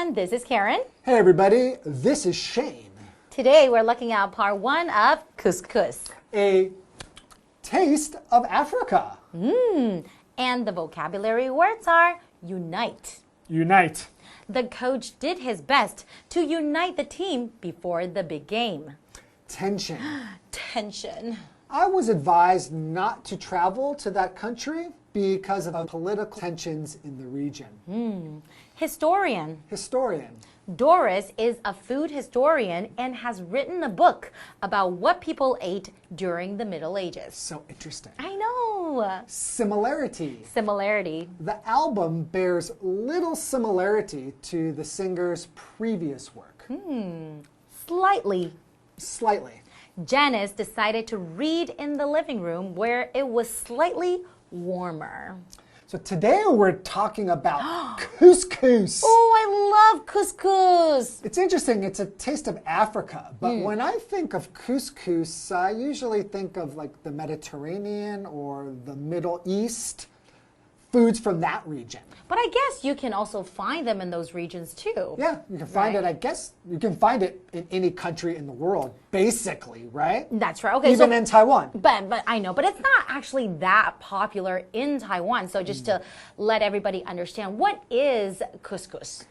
And this is Karen. Hey everybody, this is Shane. Today we're looking at part 1 of Couscous. A taste of Africa. And the vocabulary words are unite. Unite. The coach did his best to unite the team before the big game. Tension. Tension. I was advised not to travel to that country because of political tensions in the region. Historian. Historian. Doris is a food historian and has written a book about what people ate during the Middle Ages. So interesting. I know. Similarity. Similarity. The album bears little similarity to the singer's previous work. Slightly. Slightly. Janice decided to read in the living room where it was slightly warmer. So today we're talking about couscous. Oh, I love couscous. It's interesting, it's a taste of Africa, but when I think of couscous, I usually think of like the Mediterranean or the Middle East, foods from that region. But I guess you can also find them in those regions too. Yeah, you can find it, I guess, you can find it in any country in the world, basically, right? That's right. Okay, Even in Taiwan. But I know, but it's not actually that popular in Taiwan. So just to let everybody understand, what is couscous?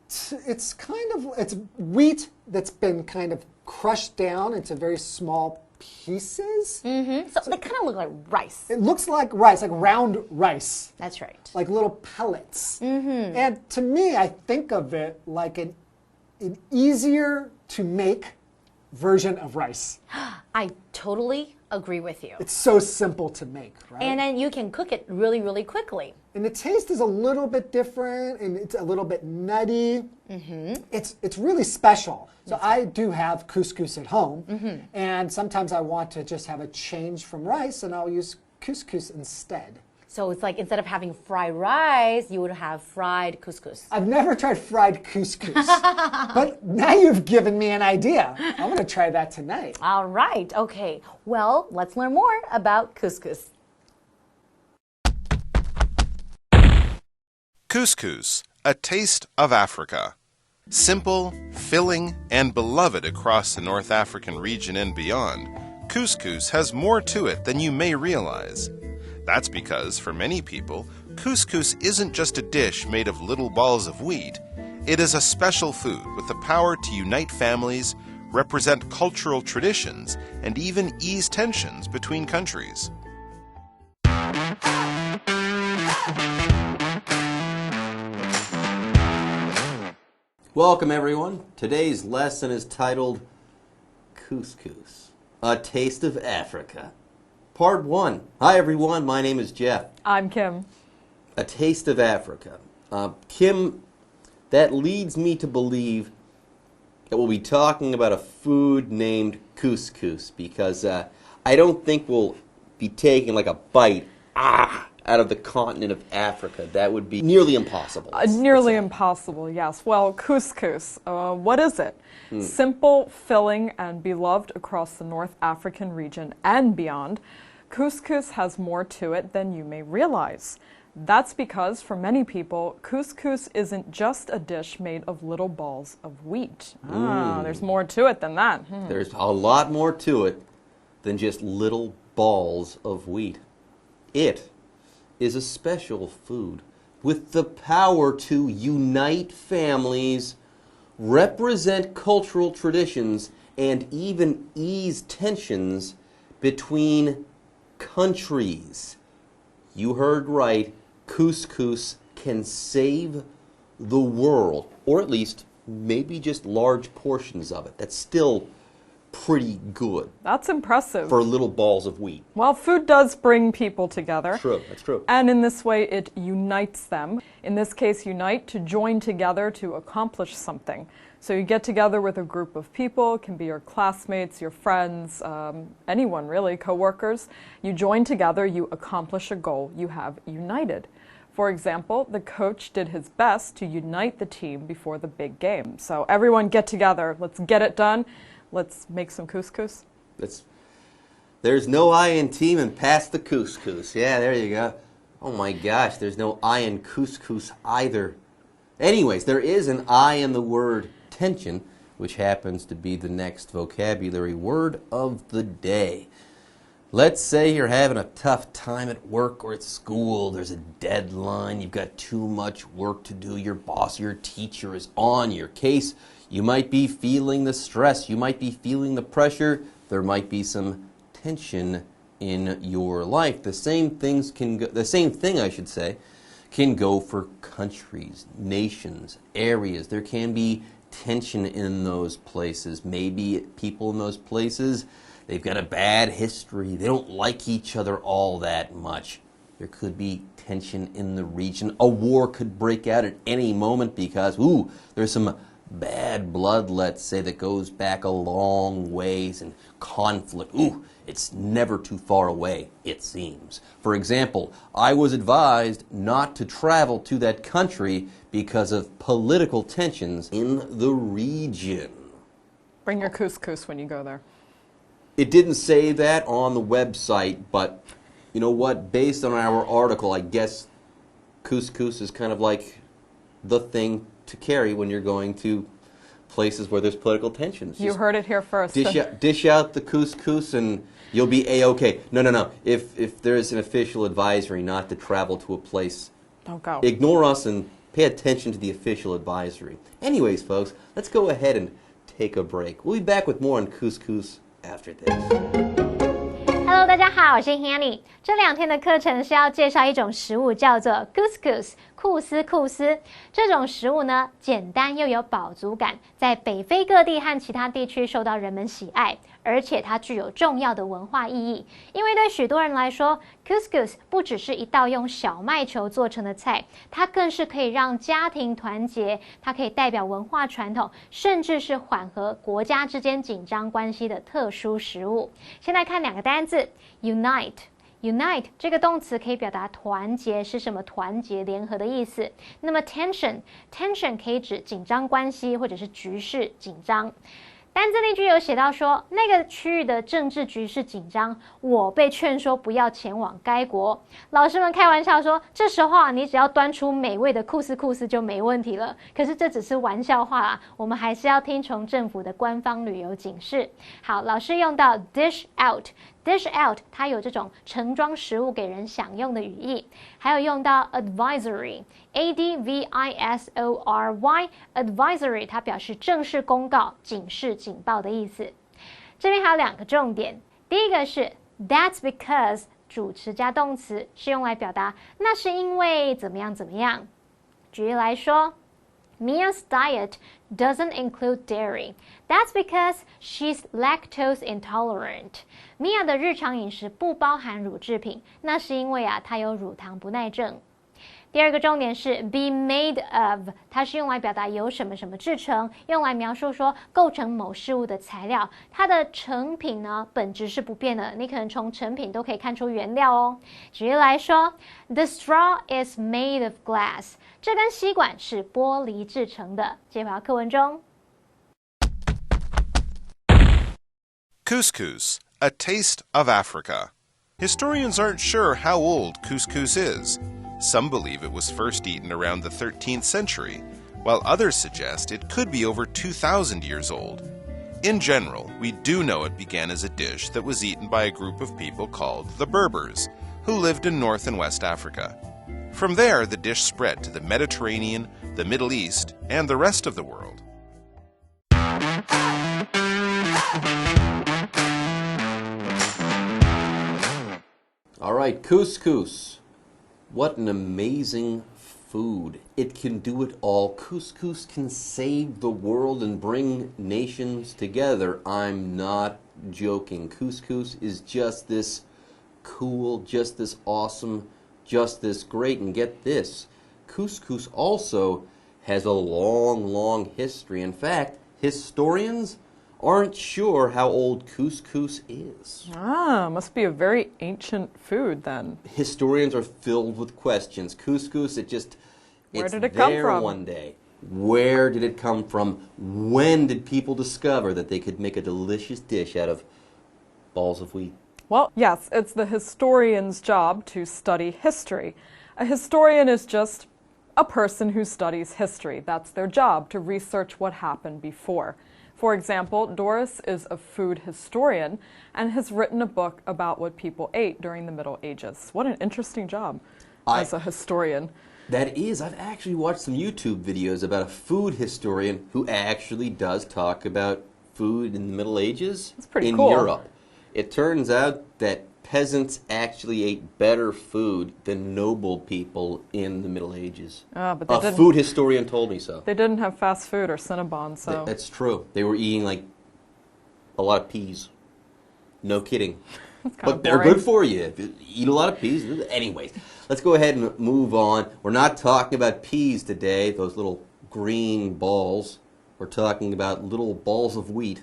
It's it's wheat that's been kind of crushed down into very small pieces. So they kind of look like rice. It looks like rice, like round rice. That's right. Like little pellets. And to me, I think of it like an easier to make version of rice. I totally agree with you. It's so simple to make, right? And then you can cook it really, really quickly. And the taste is a little bit different, and it's a little bit nutty. It's really special. So I do have couscous at home, and sometimes I want to just have a change from rice, and I'll use couscous instead. So it's like instead of having fried rice, you would have fried couscous. I've never tried fried couscous, but now you've given me an idea. I'm going to try that tonight. All right. Okay. Well, let's learn more about couscous. Couscous, a taste of Africa. Simple, filling, and beloved across the North African region and beyond, couscous has more to it than you may realize. That's because, for many people, couscous isn't just a dish made of little balls of wheat. It is a special food with the power to unite families, represent cultural traditions, and even ease tensions between countries. Welcome everyone. Today's lesson is titled Couscous, a taste of Africa. Part 1. Hi everyone, my name is Jeff. I'm Kim. A taste of Africa. Kim, that leads me to believe that we'll be talking about a food named couscous because I don't think we'll be taking like a bite out of the continent of Africa. That would be nearly impossible. Nearly impossible, yes. Well, couscous, what is it? Simple, filling, and beloved across the North African region and beyond, couscous has more to it than you may realize. That's because, for many people, couscous isn't just a dish made of little balls of wheat. There's more to it than that. There's a lot more to it than just little balls of wheat. It is a special food with the power to unite families, represent cultural traditions, and even ease tensions between countries. You heard right, couscous can save the world, or at least maybe just large portions of it. That's still pretty good. That's impressive. For little balls of wheat. Well, food does bring people together. True, that's true. And in this way, it unites them. In this case, unite, to join together to accomplish something. So you get together with a group of people, it can be your classmates, your friends, anyone really, co-workers. You join together, you accomplish a goal, you have united. For example, the coach did his best to unite the team before the big game. So everyone get together, let's get it done. Let's make some couscous. There's no I in team and pass the couscous. Yeah, there you go. Oh my gosh, there's no I in couscous either. Anyways, there is an I in the word tension, which happens to be the next vocabulary word of the day. Let's say you're having a tough time at work or at school. There's a deadline. You've got too much work to do. Your boss, your teacher is on your case. You might be feeling the stress. You might be feeling the pressure. There might be some tension in your life. The same thing, I should say, can go for countries, nations, areas. There can be tension in those places. Maybe people in those places, they've got a bad history. They don't like each other all that much. There could be tension in the region. A war could break out at any moment because, there's some bad blood, let's say, that goes back a long ways, and conflict. It's never too far away, it seems. For example, I was advised not to travel to that country because of political tensions in the region. Bring your couscous when you go there. It didn't say that on the website, but you know what? Based on our article, I guess couscous is kind of like the thing to carry when you're going to places where there's political tensions. You heard it here first. Dish out the couscous and you'll be A-okay. No. If there's an official advisory not to travel to a place, don't go. Ignore us and pay attention to the official advisory. Anyways, folks, let's go ahead and take a break. We'll be back with more on couscous after this. Hello， 大家好，我是 Hanny。这2天的课程是要介绍一种食物，叫做 Couscous， 库斯库斯。这种食物呢，简单又有饱足感，在北非各地和其他地区受到人们喜爱，而且它具有重要的文化意义。因为对许多人来说 ，Couscous 不只是一道用小麦球做成的菜，它更是可以让家庭团结，它可以代表文化传统，甚至是缓和国家之间紧张关系的特殊食物。先来看2个单字 ，unite。Unite 这个动词可以表达团结，是什么团结联合的意思。那么 tension 可以指紧张关系或者是局势紧张。单字例句有写到说，那个区域的政治局势紧张，我被劝说不要前往该国。老师们开玩笑说，这时候你只要端出美味的库斯库斯就没问题了。可是这只是玩笑话啦，我们还是要听从政府的官方旅游警示。好，老师用到 dish out。Dish out 它有这种盛装食物给人享用的语义，还有用到 advisory，advisory 它表示正式公告、警示、警报的意思。这边还有2个重点，第一个是 that's because 主词加动词，是用来表达那是因为怎么样怎么样。举例来说，Mia's diet doesn't include dairy. That's because she's lactose intolerant. Mia 的日常饮食不包含乳制品，那是因为她有乳糖不耐症。第2个重点是 be made of， 它是用来表达由什么什么制成，用来描述说构成某事物的材料。它的成品呢，本质是不变的，你可能从成品都可以看出原料哦。举例来说 ，The straw is made of glass。这根吸管是玻璃制成的。接回到课文中。Couscous, a taste of Africa. Historians aren't sure how old couscous is. Some believe it was first eaten around the 13th century, while others suggest it could be over 2,000 years old. In general, we do know it began as a dish that was eaten by a group of people called the Berbers, who lived in North and West Africa. From there, the dish spread to the Mediterranean, the Middle East, and the rest of the world. All right, couscous. What an amazing food. It can do it all. Couscous can save the world and bring nations together. I'm not joking. Couscous is just this cool, just this awesome, just this great. And get this, couscous also has a long, long history. In fact, historians aren't sure how old couscous is. Must be a very ancient food then. Historians are filled with questions. Couscous, Where did it come from? One day. Where did it come from? When did people discover that they could make a delicious dish out of balls of wheat? Well, yes, it's the historian's job to study history. A historian is just A person who studies history. That's their job, to research what happened before. For example, Doris is a food historian and has written a book about what people ate during the Middle Ages. What an interesting job as a historian. That is, I've actually watched some YouTube videos about a food historian who actually does talk about food in the Middle Ages in Europe. It turns out that peasants actually ate better food than noble people in the Middle Ages. But a food historian told me so. They didn't have fast food or Cinnabon, so... That's true. They were eating, like, a lot of peas. No kidding. But they're good for you. If you eat a lot of peas. Anyways, let's go ahead and move on. We're not talking about peas today, those little green balls. We're talking about little balls of wheat.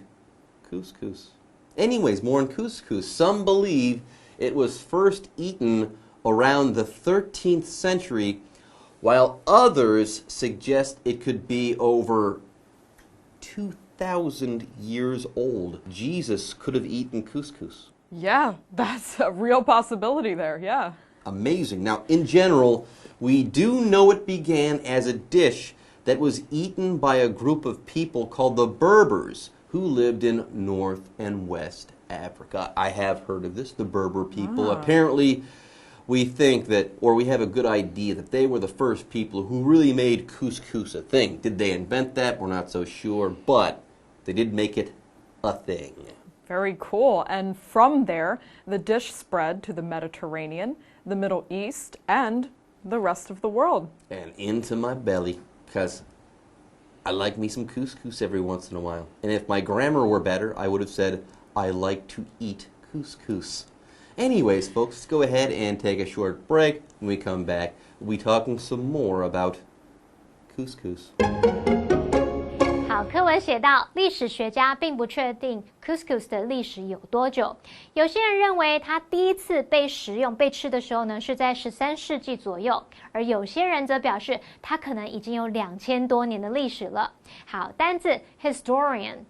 Couscous. Anyways, more on couscous. Some believe it was first eaten around the 13th century, while others suggest it could be over 2,000 years old. Jesus could have eaten couscous. Yeah, that's a real possibility there, yeah. Amazing. Now, in general, we do know it began as a dish that was eaten by a group of people called the Berbers, who lived in North and West Africa. I have heard of this, the Berber people. Apparently, we think that, or we have a good idea that they were the first people who really made couscous a thing. Did they invent that? We're not so sure, but they did make it a thing. Very cool. And from there, the dish spread to the Mediterranean, the Middle East, and the rest of the world. And into my belly, because I like me some couscous every once in a while. And if my grammar were better, I would have said, I like to eat couscous. Anyways, folks, let's go ahead and take a short break. When we come back, we'll be talking some more about couscous. 好，课文写到，历史学家并不确定 couscous 的历史有多久。有些人认为它第一次被食用、被吃的时候呢，是在13世纪左右，而有些人则表示它可能已经有2000多年的历史了。好，单字 historian，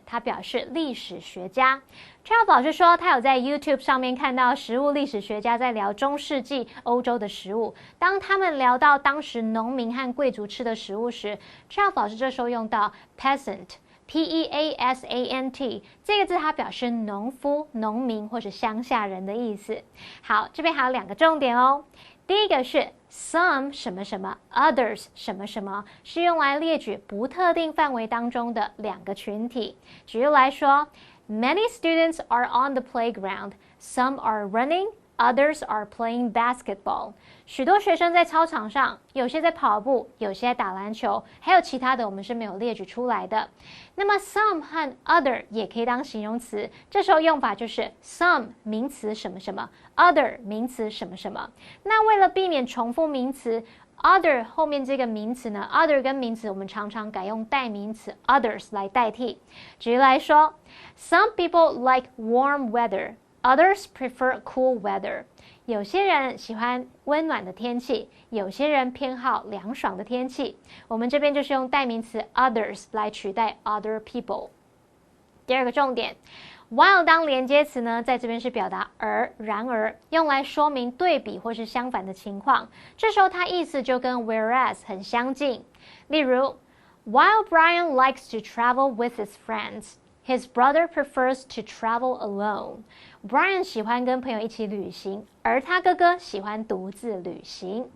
它表示历史学家。Charles 老师说，他有在 YouTube 上面看到食物历史学家在聊中世纪欧洲的食物。当他们聊到当时农民和贵族吃的食物时 ，Charles 老师这时候用到 peasant。P-E-A-S-A-N-T 这个字它表示农夫、农民或是乡下人的意思。好，这边还有2个重点哦。第一个是 some 什么什么 others 什么什么，是用来列举不特定范围当中的2个群体。举例来说 ，Many students are on the playground. Some are running. Others are playing basketball. 许多学生在操场上，有些在跑步，有些在打篮球，还有其他的我们是没有列举出来的。那么 some 和 other 也可以当形容词，这时候用法就是 some 名词什么什么 ，other 名词什么什么。那为了避免重复名词 ，other 后面这个名词呢 ，other 跟名词我们常常改用代名词 others 来代替。举例来说 ，Some people like warm weather.Others prefer cool weather. 有些人喜欢温暖的天气，有些人偏好凉爽的天气。我们这边就是用代名词 others 来取代 other people。第2个重点 ，while 当连接词呢，在这边是表达而、然而，用来说明对比或是相反的情况。这时候它意思就跟 whereas 很相近。例如 ，While Brian likes to travel with his friends.His brother prefers to travel alone. Brian 喜欢跟朋友一起旅行，而他哥哥喜欢独自旅行。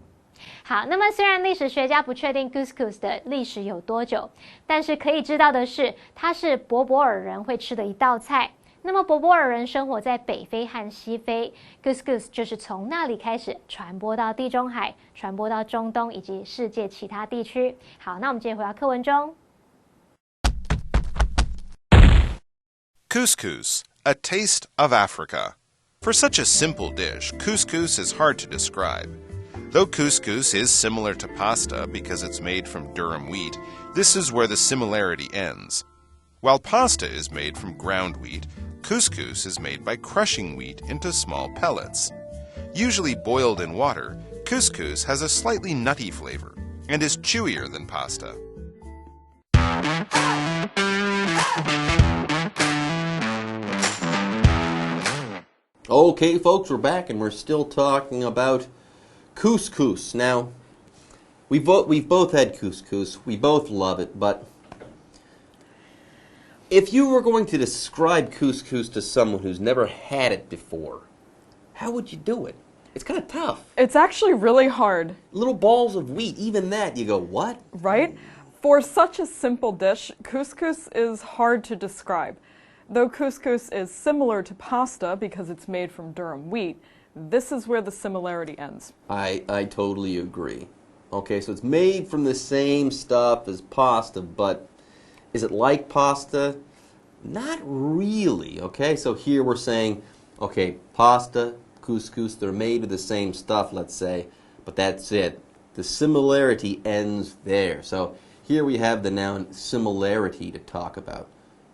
好，那么虽然历史学家不确定 couscous 的历史有多久，但是可以知道的是，它是柏柏尔人会吃的一道菜。那么柏柏尔人生活在北非和西非 ，couscous 就是从那里开始传播到地中海，传播到中东以及世界其他地区。好，那我们接着回到课文中。Couscous, a taste of Africa. For such a simple dish, couscous is hard to describe. Though couscous is similar to pasta because it's made from durum wheat, this is where the similarity ends. While pasta is made from ground wheat, couscous is made by crushing wheat into small pellets. Usually boiled in water, couscous has a slightly nutty flavor and is chewier than pasta. Okay, folks, we're back and we're still talking about couscous. Now, We've both had couscous. We both love it, but if you were going to describe couscous to someone who's never had it before, how would you do it? It's kind of tough. It's actually really hard. Little balls of wheat, even that, you go, what? Right? For such a simple dish, couscous is hard to describe. Though couscous is similar to pasta because it's made from durum wheat, this is where the similarity ends. I totally agree. Okay, so it's made from the same stuff as pasta, but is it like pasta? Not really, okay? So here we're saying, okay, pasta, couscous, they're made of the same stuff, let's say, but that's it. The similarity ends there. So here we have the noun similarity to talk about.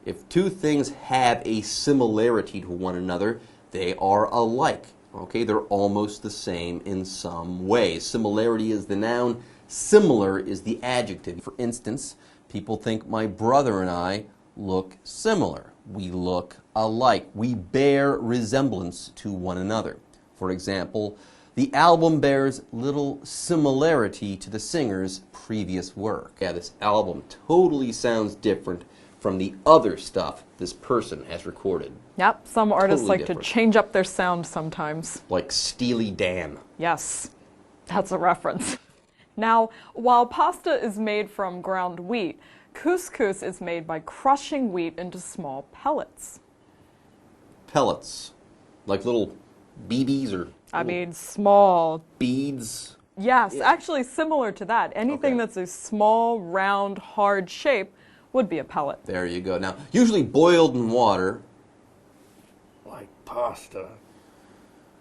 If two things have a similarity to one another, they are alike. Okay, they're almost the same in some ways. Similarity is the noun, similar is the adjective. For instance, people think my brother and I look similar. We look alike. We bear resemblance to one another. For example, the album bears little similarity to the singer's previous work. Yeah, this album totally sounds different from the other stuff this person has recorded. Yep, some artists Totally like different. to change up their sound sometimes. Like Steely Dan. Yes, that's a reference. Now, while pasta is made from ground wheat, couscous is made by crushing wheat into small pellets. Pellets. Like little BBs or I mean, small. beads. Yes, Yeah. actually similar to that. Anything Okay. that's a small, round, hard shape would be a pellet. There you go. Now, usually boiled in water, like pasta.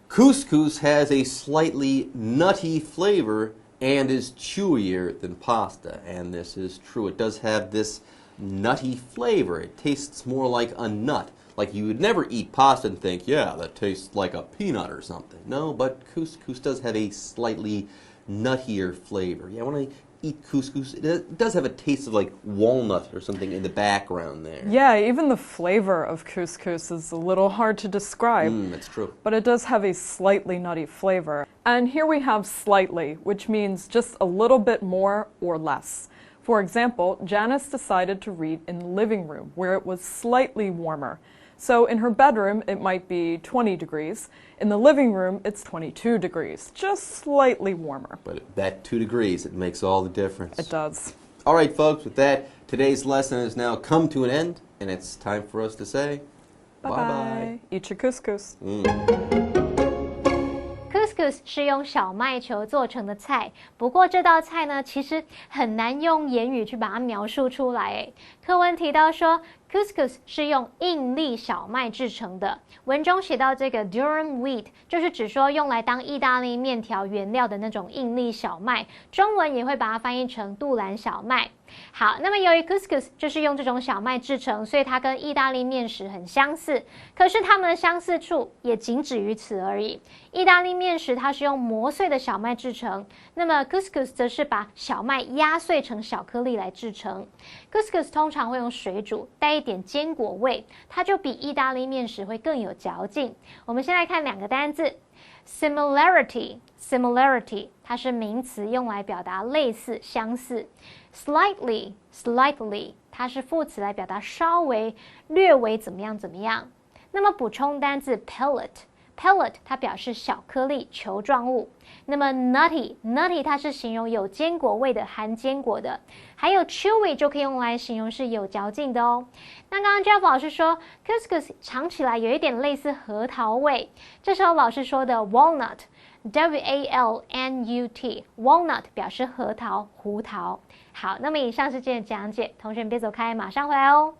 Couscous has a slightly nutty flavor and is chewier than pasta. And this is true. It does have this nutty flavor. It tastes more like a nut. Like you would never eat pasta and think, yeah, that tastes like a peanut or something. No, but couscous does have a slightly nuttier flavor. Yeah, when I eat couscous, it does have a taste of like walnut or something in the background there. Yeah, even the flavor of couscous is a little hard to describe. That's true. But it does have a slightly nutty flavor. And here we have slightly, which means just a little bit more or less. For example, Janice decided to read in the living room where it was slightly warmer. So in her bedroom, it might be 20 degrees. In the living room, it's 22 degrees, just slightly warmer. But at that 2 degrees, it makes all the difference. It does. All right, folks, with that, today's lesson has now come to an end, and it's time for us to say Bye-bye. Eat your couscous. Couscous 是用小麦球做成的菜，不过这道菜呢，其实很难用言语去把它描述出来。课文提到说 ，Couscous 是用硬粒小麦制成的。文中写到这个 durum wheat， 就是指说用来当意大利面条原料的那种硬粒小麦，中文也会把它翻译成杜兰小麦。好，那么由于 couscous 就是用这种小麦制成，所以它跟意大利面食很相似。可是它们的相似处也仅止于此而已。意大利面食它是用磨碎的小麦制成，那么 couscous 则是把小麦压碎成小颗粒来制成。couscous 通常会用水煮，带一点坚果味，它就比意大利面食会更有嚼劲。我们先来看两个单字。Similarity， 它是名词，用来表达类似、相似。Slightly， 它是副词，来表达稍微、略微怎么样怎么样。那么补充单字 pellet， 它表示小颗粒、球状物。那么 nutty 它是形容有坚果味的、含坚果的。还有 chewy 就可以用来形容是有嚼劲的哦。那刚刚 Jeff 老师说 couscous 尝起来有一点类似核桃味，这时候老师说的 walnut。walnut walnut 表示核桃、胡桃。好，那么以上是今天的讲解，同学们别走开，马上回来哦。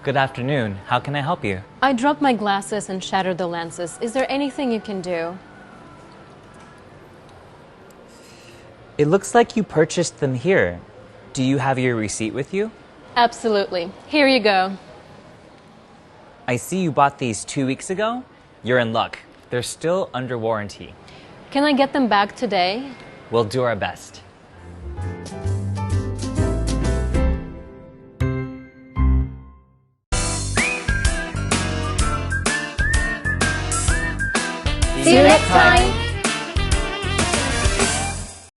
Good afternoon. How can I help you? I dropped my glasses and shattered the lenses. Is there anything you can do? It looks like you purchased them here. Do you have your receipt with you? Absolutely. Here you go. I see you bought these 2 weeks ago. You're in luck. They're still under warranty. Can I get them back today? We'll do our best. See you next time!